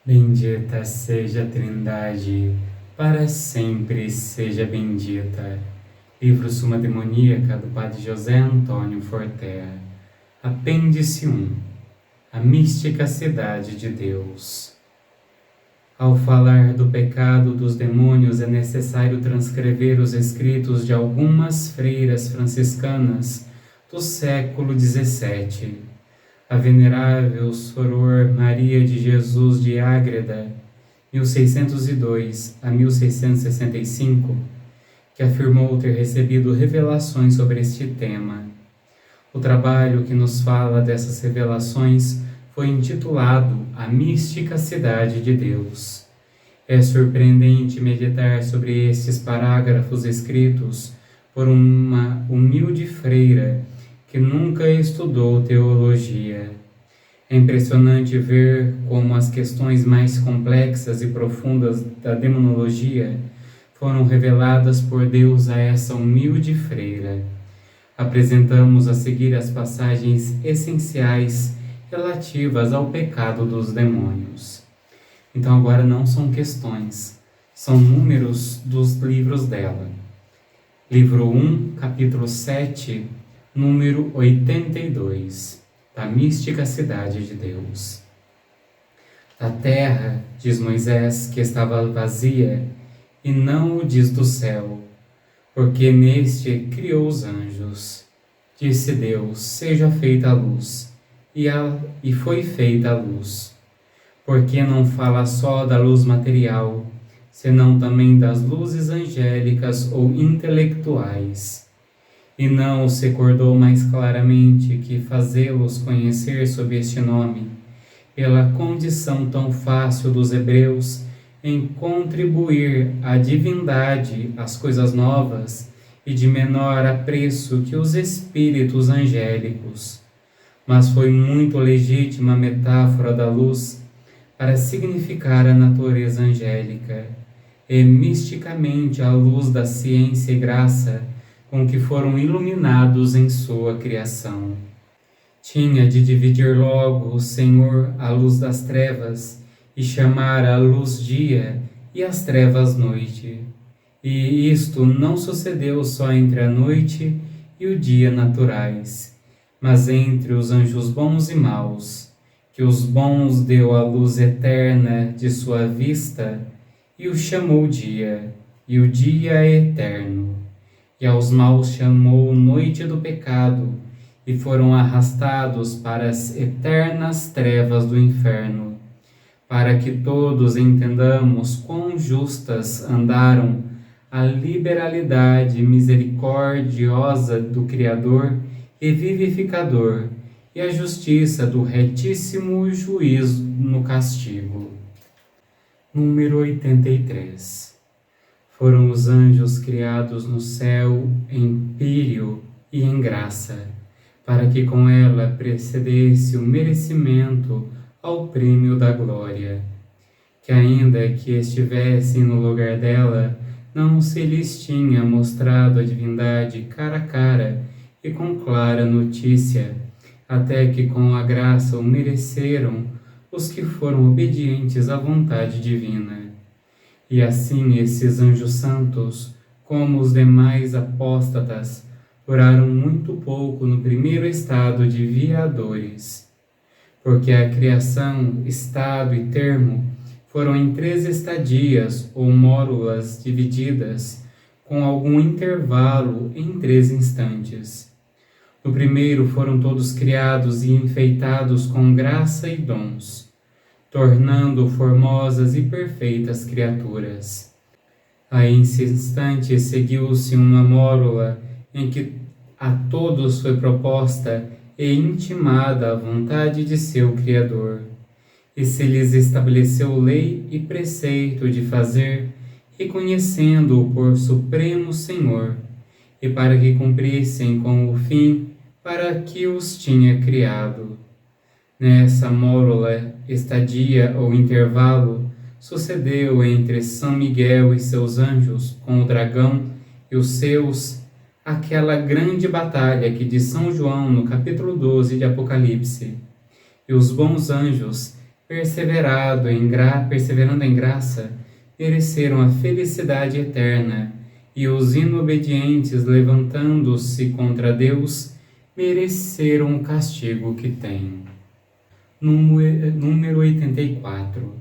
Bendita seja a Trindade, para sempre seja bendita. Livro Suma Demoníaca do Padre José Antônio Fortea. Apêndice 1. A mística cidade de Deus. Ao falar do pecado dos demônios, é necessário transcrever os escritos de algumas freiras franciscanas do século XVII. A venerável Soror Maria de Jesus de Ágreda, 1602 a 1665, que afirmou ter recebido revelações sobre este tema. O trabalho que nos fala dessas revelações foi intitulado A Mística Cidade de Deus. É surpreendente meditar sobre estes parágrafos escritos por uma humilde freira que nunca estudou teologia. É impressionante ver como as questões mais complexas e profundas da demonologia foram reveladas por Deus a essa humilde freira. Apresentamos a seguir as passagens essenciais relativas ao pecado dos demônios. Então agora não são questões, são números dos livros dela. Livro 1, capítulo 7, número 82, da mística cidade de Deus. Da terra, diz Moisés, que estava vazia, e não o diz do céu, porque neste criou os anjos. Disse Deus, seja feita a luz, e foi feita a luz. Porque não fala só da luz material, senão também das luzes angélicas ou intelectuais. E não se recordou mais claramente que fazê-los conhecer sob este nome, pela condição tão fácil dos hebreus em contribuir à divindade as coisas novas e de menor apreço que os espíritos angélicos. Mas foi muito legítima a metáfora da luz para significar a natureza angélica, e misticamente a luz da ciência e graça com que foram iluminados em sua criação. Tinha de dividir logo o Senhor a luz das trevas e chamar a luz dia e as trevas noite. E isto não sucedeu só entre a noite e o dia naturais, mas entre os anjos bons e maus, que os bons deu a luz eterna de sua vista e o chamou dia, e o dia é eterno. E aos maus chamou noite do pecado, e foram arrastados para as eternas trevas do inferno, para que todos entendamos quão justas andaram a liberalidade misericordiosa do Criador e vivificador, e a justiça do retíssimo juízo no castigo. Número 83. Foram os anjos criados no céu em pírio e em graça, para que com ela precedesse o merecimento ao prêmio da glória. Que ainda que estivessem no lugar dela, não se lhes tinha mostrado a divindade cara a cara e com clara notícia, até que com a graça o mereceram os que foram obedientes à vontade divina. E assim esses anjos santos, como os demais apóstatas, duraram muito pouco no primeiro estado de viadores, porque a criação, estado e termo foram em 3 estadias ou mórulas divididas, com algum intervalo em 3 instantes. No primeiro foram todos criados e enfeitados com graça e dons, tornando formosas e perfeitas criaturas. Aí, nesse instante, seguiu-se uma mórula em que a todos foi proposta e intimada a vontade de seu Criador, e se lhes estabeleceu lei e preceito de fazer, reconhecendo-o por Supremo Senhor, e para que cumprissem com o fim para que os tinha criado. Nessa mórula, estadia ou intervalo, sucedeu entre São Miguel e seus anjos, com o dragão e os seus, aquela grande batalha que diz São João no capítulo 12 de Apocalipse. E os bons anjos, perseverando em graça, mereceram a felicidade eterna, e os inobedientes, levantando-se contra Deus, mereceram o castigo que têm. Número 84.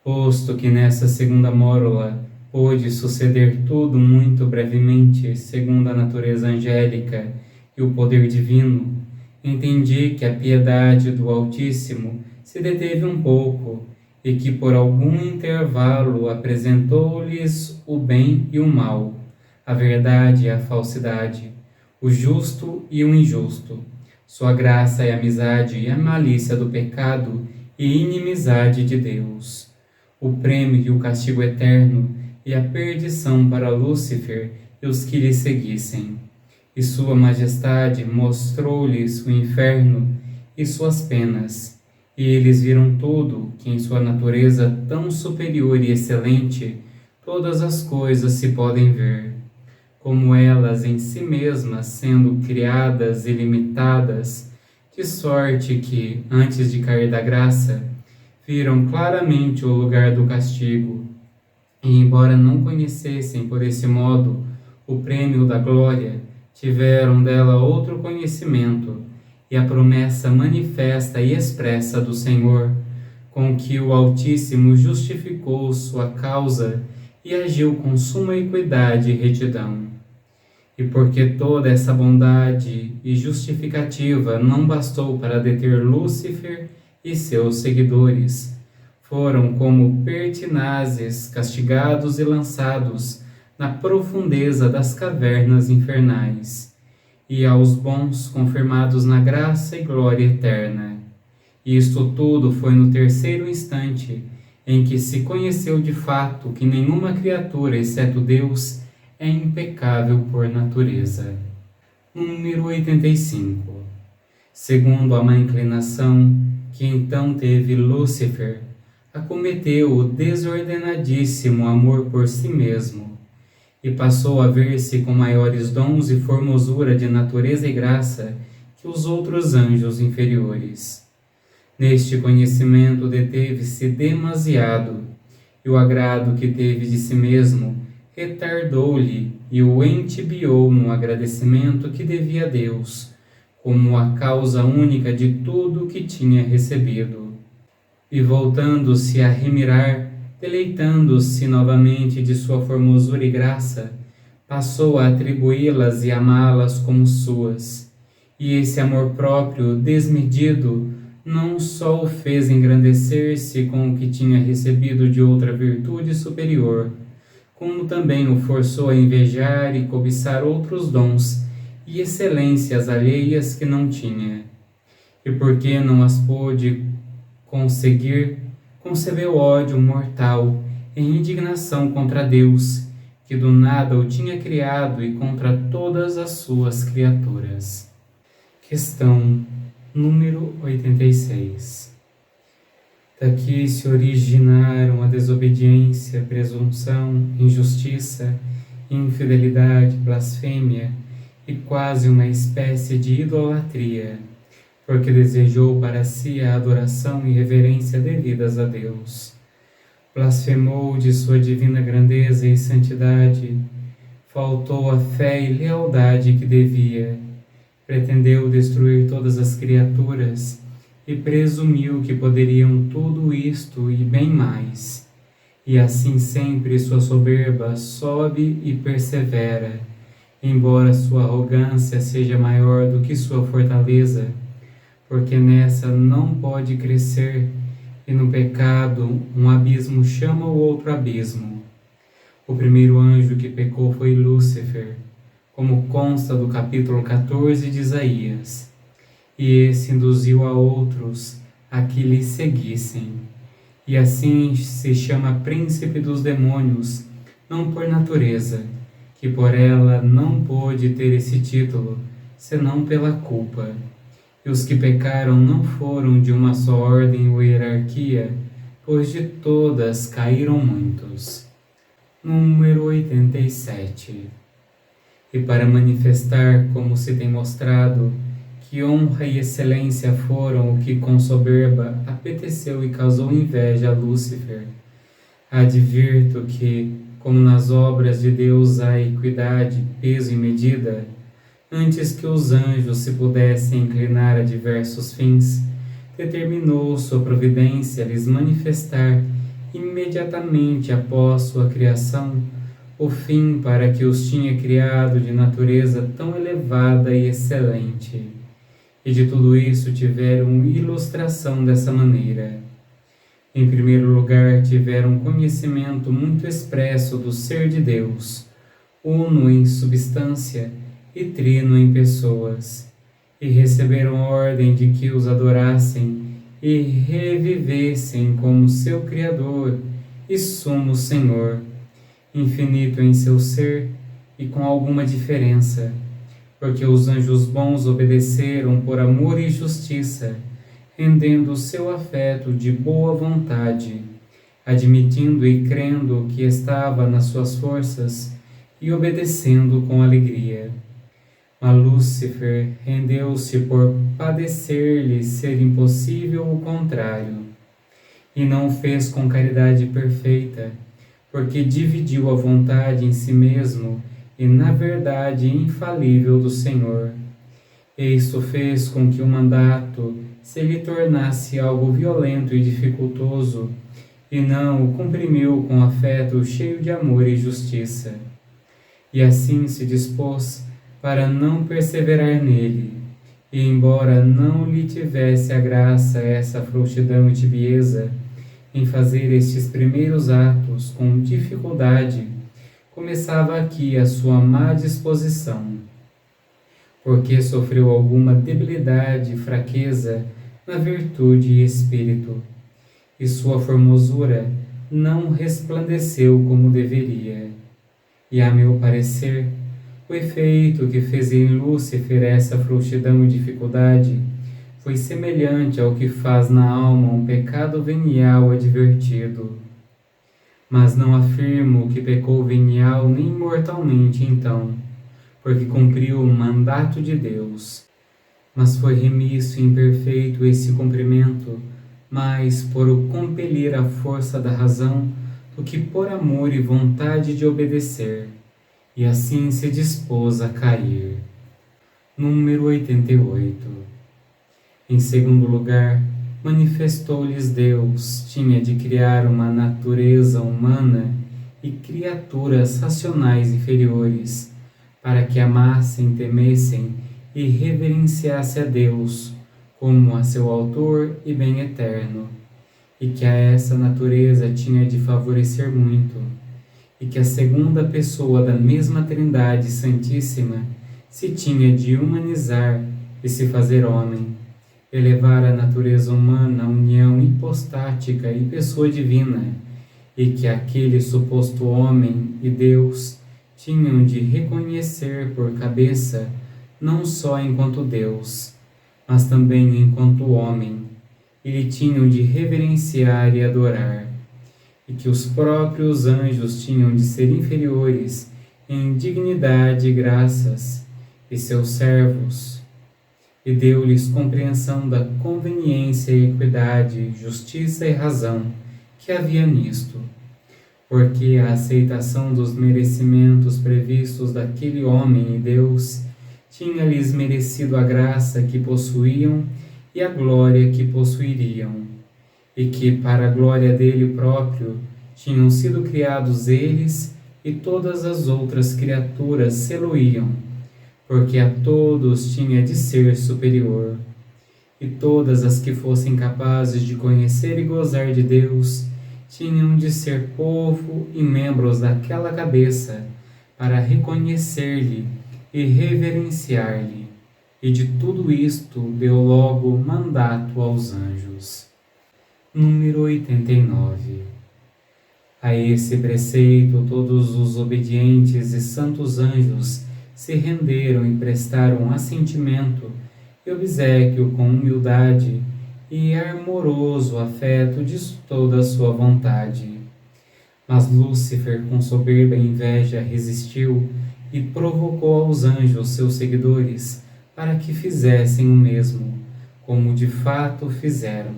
Posto que nessa segunda mórola pôde suceder tudo muito brevemente, segundo a natureza angélica e o poder divino, entendi que a piedade do Altíssimo se deteve um pouco e que por algum intervalo apresentou-lhes o bem e o mal, a verdade e a falsidade, o justo e o injusto, sua graça e amizade e a malícia do pecado e inimizade de Deus, o prêmio e o castigo eterno e a perdição para Lúcifer e os que lhe seguissem. E sua majestade mostrou-lhes o inferno e suas penas, e eles viram tudo que em sua natureza tão superior e excelente todas as coisas se podem ver, como elas em si mesmas sendo criadas e limitadas, de sorte que, antes de cair da graça, viram claramente o lugar do castigo, e embora não conhecessem por esse modo o prêmio da glória, tiveram dela outro conhecimento, e a promessa manifesta e expressa do Senhor, com que o Altíssimo justificou sua causa e agiu com suma equidade e retidão. E porque toda essa bondade e justificativa não bastou para deter Lúcifer e seus seguidores, foram como pertinazes castigados e lançados na profundeza das cavernas infernais, e aos bons confirmados na graça e glória eterna. E isto tudo foi no terceiro instante, em que se conheceu de fato que nenhuma criatura, exceto Deus, é impecável por natureza. Número 85. Segundo a má inclinação que então teve Lúcifer, acometeu o desordenadíssimo amor por si mesmo, e passou a ver-se com maiores dons e formosura de natureza e graça que os outros anjos inferiores. Neste conhecimento deteve-se demasiado, e o agrado que teve de si mesmo retardou-lhe e o entibiou no agradecimento que devia a Deus, como a causa única de tudo o que tinha recebido. E voltando-se a remirar, deleitando-se novamente de sua formosura e graça, passou a atribuí-las e amá-las como suas. E esse amor próprio desmedido não só o fez engrandecer-se com o que tinha recebido de outra virtude superior, como também o forçou a invejar e cobiçar outros dons e excelências alheias que não tinha. E porque não as pôde conseguir, concebeu ódio mortal e indignação contra Deus, que do nada o tinha criado, e contra todas as suas criaturas. Questão número 86. Daqui se originaram a desobediência, presunção, injustiça, infidelidade, blasfêmia e quase uma espécie de idolatria, porque desejou para si a adoração e reverência devidas a Deus. Blasfemou de sua divina grandeza e santidade, faltou a fé e lealdade que devia, pretendeu destruir todas as criaturas e presumiu que poderiam tudo isto e bem mais. E assim sempre sua soberba sobe e persevera, embora sua arrogância seja maior do que sua fortaleza, porque nessa não pode crescer, e no pecado um abismo chama o outro abismo. O primeiro anjo que pecou foi Lúcifer, como consta do capítulo 14 de Isaías, e esse induziu a outros a que lhe seguissem, e assim se chama príncipe dos demônios, não por natureza, que por ela não pôde ter esse título, senão pela culpa. E os que pecaram não foram de uma só ordem ou hierarquia, pois de todas caíram muitos. Número 87. E para manifestar como se tem mostrado Que honra e excelência foram o que com soberba apeteceu e causou inveja a Lúcifer. Advirto que, como nas obras de Deus há equidade, peso e medida, antes que os anjos se pudessem inclinar a diversos fins, determinou sua providência lhes manifestar, imediatamente após sua criação, o fim para que os tinha criado de natureza tão elevada e excelente. E de tudo isso tiveram ilustração dessa maneira. Em primeiro lugar, tiveram conhecimento muito expresso do ser de Deus, uno em substância e trino em pessoas, e receberam ordem de que os adorassem e revivessem como seu Criador e sumo Senhor, infinito em seu ser e com alguma diferença, porque os anjos bons obedeceram por amor e justiça, rendendo o seu afeto de boa vontade, admitindo e crendo que estava nas suas forças e obedecendo com alegria. Mas Lúcifer rendeu-se por padecer-lhe ser impossível o contrário, e não o fez com caridade perfeita, porque dividiu a vontade em si mesmo e na verdade infalível do Senhor. E isto fez com que o mandato se lhe tornasse algo violento e dificultoso, e não o comprimiu com afeto cheio de amor e justiça. E assim se dispôs para não perseverar nele, e embora não lhe tivesse a graça essa frouxidão e tibieza, em fazer estes primeiros atos com dificuldade, começava aqui a sua má disposição, porque sofreu alguma debilidade e fraqueza na virtude e espírito, e sua formosura não resplandeceu como deveria. E a meu parecer, o efeito que fez em Lúcifer essa frouxidão e dificuldade foi semelhante ao que faz na alma um pecado venial advertido. Mas não afirmo que pecou venial nem mortalmente então, porque cumpriu o mandato de Deus. Mas foi remisso e imperfeito esse cumprimento, mais por o compelir à força da razão do que por amor e vontade de obedecer, e assim se dispôs a cair. Número 88. Em segundo lugar, manifestou-lhes Deus tinha de criar uma natureza humana e criaturas racionais inferiores, para que amassem, temessem e reverenciassem a Deus como a seu autor e bem eterno, e que a essa natureza tinha de favorecer muito, e que a segunda pessoa da mesma Trindade Santíssima se tinha de humanizar e se fazer homem, elevar a natureza humana à união hipostática e pessoa divina, e que aquele suposto homem e Deus tinham de reconhecer por cabeça não só enquanto Deus, mas também enquanto homem, e lhe tinham de reverenciar e adorar, e que os próprios anjos tinham de ser inferiores em dignidade e graças, e seus servos, e deu-lhes compreensão da conveniência e equidade, justiça e razão que havia nisto, porque a aceitação dos merecimentos previstos daquele homem e Deus tinha-lhes merecido a graça que possuíam e a glória que possuiriam, e que para a glória dele próprio tinham sido criados eles e todas as outras criaturas se-lo-iam, porque a todos tinha de ser superior, e todas as que fossem capazes de conhecer e gozar de Deus tinham de ser povo e membros daquela cabeça, para reconhecer-lhe e reverenciar-lhe, e de tudo isto deu logo mandato aos anjos. Número 89. A esse preceito todos os obedientes e santos anjos se renderam e prestaram assentimento e obséquio com humildade e amoroso afeto de toda a sua vontade. Mas Lúcifer, com soberba e inveja, resistiu e provocou aos anjos, seus seguidores, para que fizessem o mesmo, como de fato fizeram,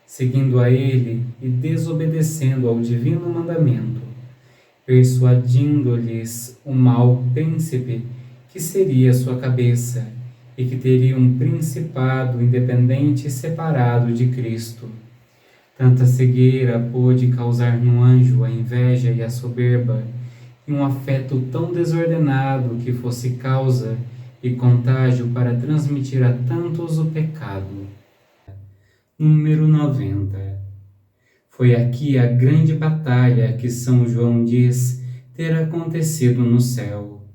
seguindo a ele e desobedecendo ao divino mandamento, persuadindo-lhes o mau príncipe que seria sua cabeça e que teria um principado independente e separado de Cristo. Tanta cegueira pôde causar no anjo a inveja e a soberba, e um afeto tão desordenado que fosse causa e contágio para transmitir a tantos o pecado. Número 90. Foi aqui a grande batalha que São João diz ter acontecido no céu,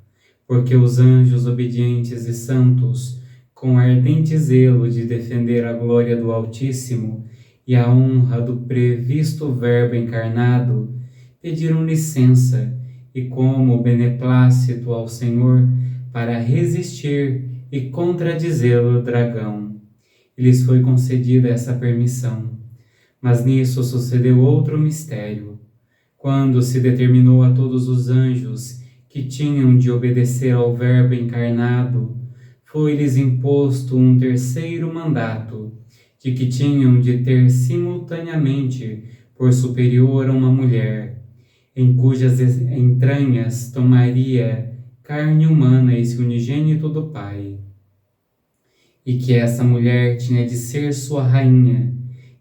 porque os anjos obedientes e santos, com ardente zelo de defender a glória do Altíssimo e a honra do previsto Verbo encarnado, pediram licença e como beneplácito ao Senhor para resistir e contradizer o dragão. E lhes foi concedida essa permissão. Mas nisso sucedeu outro mistério. Quando se determinou a todos os anjos que tinham de obedecer ao Verbo encarnado, foi-lhes imposto um terceiro mandato, de que tinham de ter simultaneamente por superior a uma mulher, em cujas entranhas tomaria carne humana esse unigênito do Pai, e que essa mulher tinha de ser sua rainha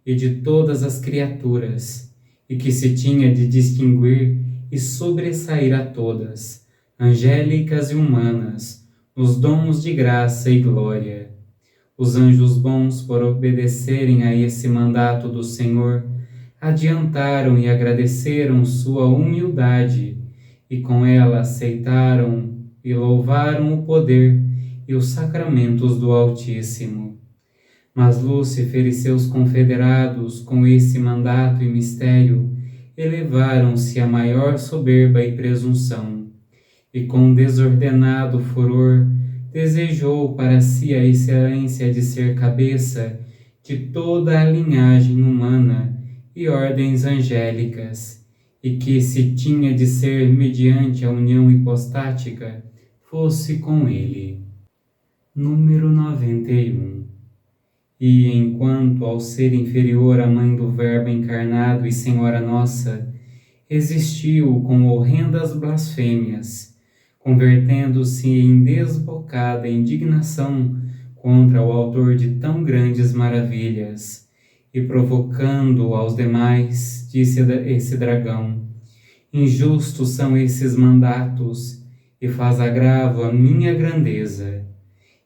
e de todas as criaturas, e que se tinha de distinguir e sobressair a todas, angélicas e humanas, nos dons de graça e glória. Os anjos bons, por obedecerem a esse mandato do Senhor, adiantaram e agradeceram sua humildade, e com ela aceitaram e louvaram o poder e os sacramentos do Altíssimo. Mas Lúcifer e seus confederados, com esse mandato e mistério, elevaram-se a maior soberba e presunção, e com desordenado furor desejou para si a excelência de ser cabeça de toda a linhagem humana e ordens angélicas, e que se tinha de ser mediante a união hipostática, fosse com ele. Número 91. E enquanto ao ser inferior à mãe do Verbo encarnado e Senhora Nossa, resistiu com horrendas blasfêmias, convertendo-se em desbocada indignação contra o autor de tão grandes maravilhas, e provocando aos demais, disse esse dragão: injustos são esses mandatos, e faz agravo à minha grandeza.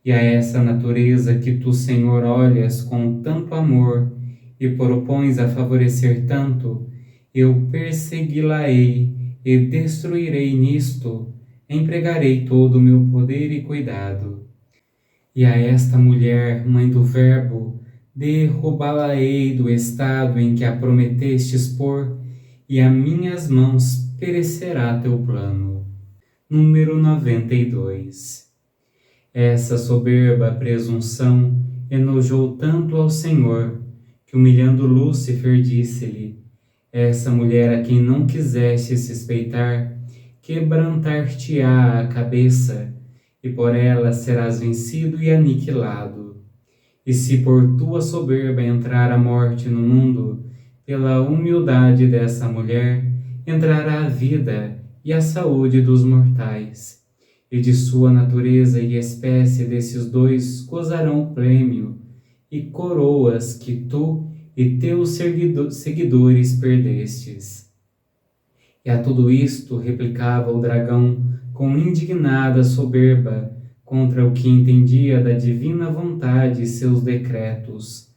E a essa natureza que tu, Senhor, olhas com tanto amor e propões a favorecer tanto, eu persegui-la-ei e destruirei nisto, empregarei todo o meu poder e cuidado. E a esta mulher, mãe do Verbo, derrubá-la-ei do estado em que a prometestes pôr, e a minhas mãos perecerá teu plano. Número 92. Essa soberba presunção enojou tanto ao Senhor, que humilhando Lúcifer disse-lhe: essa mulher a quem não quiseste suspeitar, quebrantar-te-á a cabeça, e por ela serás vencido e aniquilado. E se por tua soberba entrar a morte no mundo, pela humildade dessa mulher entrará a vida e a saúde dos mortais. E de sua natureza e espécie desses dois gozarão o prêmio e coroas que tu e teus seguidores perdestes. E a tudo isto replicava o dragão com indignada soberba contra o que entendia da divina vontade e seus decretos.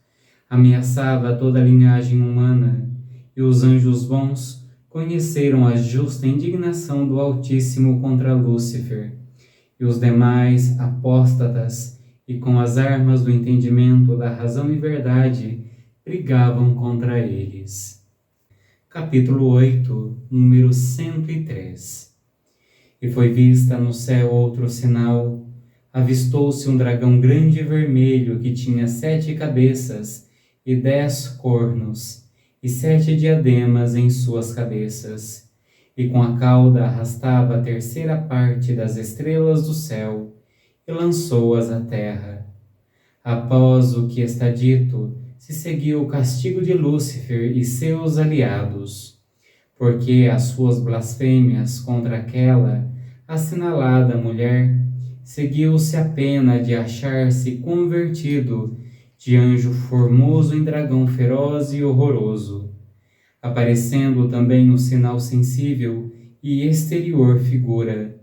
Ameaçava toda a linhagem humana, e os anjos bons conheceram a justa indignação do Altíssimo contra Lúcifer, e os demais apóstatas, e com as armas do entendimento, da razão e verdade, brigavam contra eles. Capítulo 8, número 103. E foi vista no céu outro sinal. Avistou-se um dragão grande e vermelho, que tinha 7 cabeças e 10 cornos, e 7 diademas em suas cabeças. E com a cauda arrastava a terceira parte das estrelas do céu, e lançou-as à terra. Após o que está dito, se seguiu o castigo de Lúcifer e seus aliados, porque as suas blasfêmias contra aquela assinalada mulher seguiu-se a pena de achar-se convertido de anjo formoso em dragão feroz e horroroso, aparecendo também no sinal sensível e exterior figura,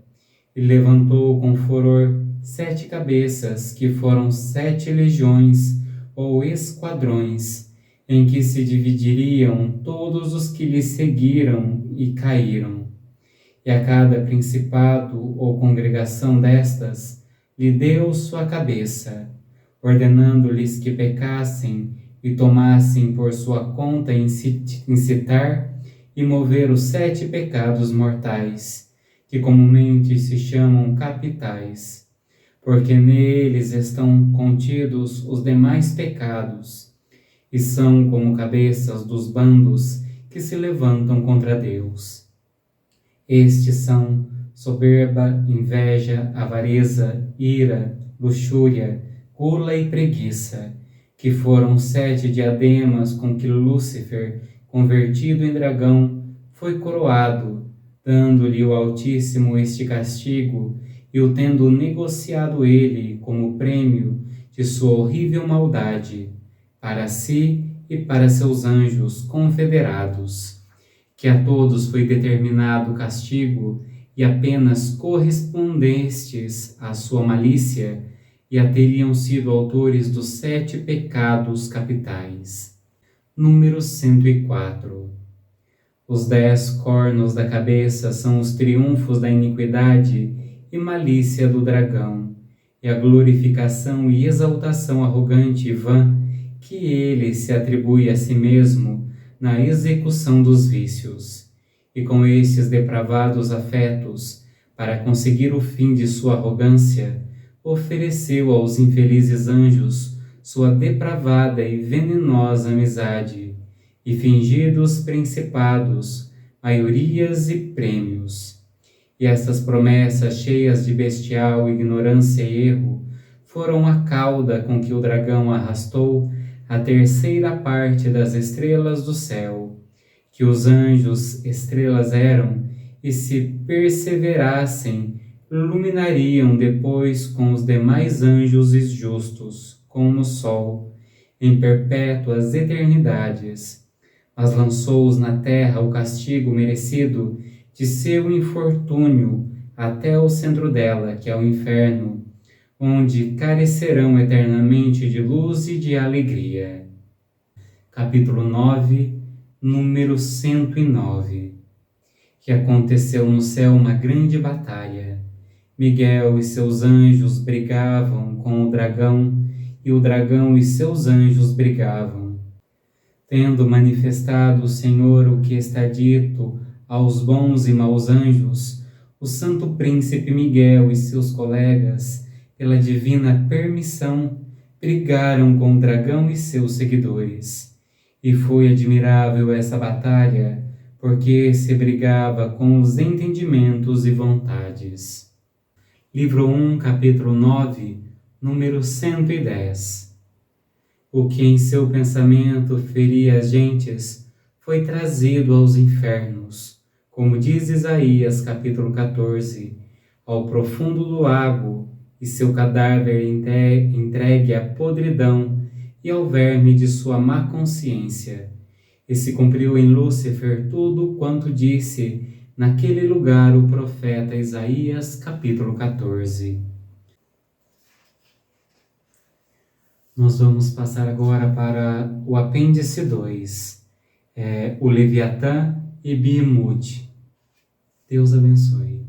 e levantou com furor 7 cabeças, que foram 7 legiões ou esquadrões, em que se dividiriam todos os que lhe seguiram e caíram. E a cada principado ou congregação destas lhe deu sua cabeça, ordenando-lhes que pecassem e tomassem por sua conta incitar e mover os 7 pecados mortais, que comumente se chamam capitais, porque neles estão contidos os demais pecados, e são como cabeças dos bandos que se levantam contra Deus. Estes são soberba, inveja, avareza, ira, luxúria, gula e preguiça, que foram 7 diademas com que Lúcifer, convertido em dragão, foi coroado, dando-lhe o Altíssimo este castigo, e o tendo negociado ele como prêmio de sua horrível maldade, para si e para seus anjos confederados, que a todos foi determinado castigo e apenas correspondentes à sua malícia, e a teriam sido autores dos 7 pecados capitais. Número 104. Os 10 cornos da cabeça são os triunfos da iniquidade e malícia do dragão, e a glorificação e exaltação arrogante e vã que ele se atribui a si mesmo na execução dos vícios. E com estes depravados afetos, para conseguir o fim de sua arrogância, ofereceu aos infelizes anjos sua depravada e venenosa amizade, e fingidos principados, maiorias e prêmios. E essas promessas cheias de bestial ignorância e erro foram a cauda com que o dragão arrastou a 3ª parte das estrelas do céu, que os anjos estrelas eram, e se perseverassem, iluminariam depois com os demais anjos justos, como o sol, em perpétuas eternidades. Mas lançou-os na terra o castigo merecido de seu infortúnio até o centro dela, que é o inferno, onde carecerão eternamente de luz e de alegria. Capítulo 9, número 109. Que aconteceu no céu uma grande batalha. Miguel e seus anjos brigavam com o dragão, e o dragão e seus anjos brigavam. Tendo manifestado o Senhor o que está dito aos bons e maus anjos, o santo príncipe Miguel e seus colegas, pela divina permissão, brigaram com o dragão e seus seguidores. E foi admirável essa batalha, porque se brigava com os entendimentos e vontades. Livro 1, capítulo 9, número 110. O que em seu pensamento feria as gentes foi trazido aos infernos, como diz Isaías, capítulo 14, ao profundo do lago, e seu cadáver entregue à podridão e ao verme de sua má consciência. E se cumpriu em Lúcifer tudo quanto disse naquele lugar o profeta Isaías, capítulo 14. Nós vamos passar agora para o apêndice 2, o Leviatã e Behemoth. Deus abençoe.